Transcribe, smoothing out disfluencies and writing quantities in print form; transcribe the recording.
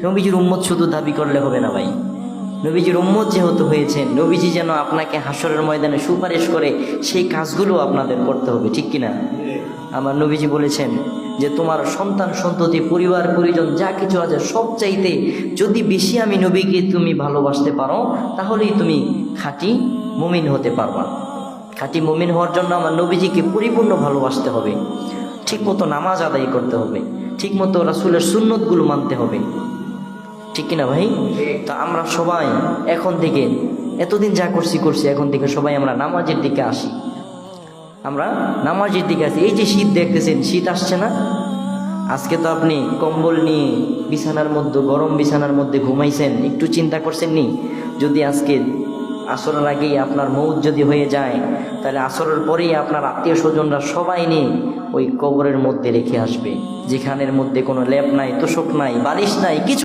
নবীজির উম্মত শুধু দাবি করলে হবে না ভাই, নবীজির উম্মত যেহেতু হয়েছেন, নবীজি যেন আপনাকে হাসরের ময়দানে সুপারিশ করে, সেই কাজগুলো আপনাদের করতে হবে, ঠিক কিনা? আমার নবীজি বলেছেন যে তোমার সন্তান সন্ততি পরিবার পরিজন যা কিছু আছে সব চাইতে যদি বেশি আমি নবীকে তুমি ভালোবাসতে পারো, তাহলেই তুমি খাঁটি মুমিন হতে পারবা। খাঁটি মুমিন হওয়ার জন্য আমার নবীজিকে পরিপূর্ণ ভালোবাসতে হবে, ঠিকমতো নামাজ আদায় করতে হবে, ঠিকমতো রাসূলের সুন্নতগুলো মানতে হবে, ঠিক কিনা ভাই? তো আমরা সবাই এখন থেকে, এতদিন যা করছি, এখন থেকে সবাই আমরা নামাজের দিকে আসি, আমরা নামাজের দিকে আসি। এই যে শীত দেখতেছেন, শীত আসছে না? আজকে তো আপনি কম্বল নিয়ে বিছানার মধ্যে, গরম বিছানার মধ্যে ঘুমাইছেন, একটু চিন্তা করছেন নি যদি আজকে আসরের আগেই আপনার মৌত যদি হয়ে যায়, তাহলে আসরের পরেই আপনার আত্মীয় স্বজনরা সবাই নিয়ে ওই কবরের মধ্যে রেখে আসবে, যেখানের মধ্যে কোনো লেপ নাই, তোষক নাই, বালিশ নাই, কিছু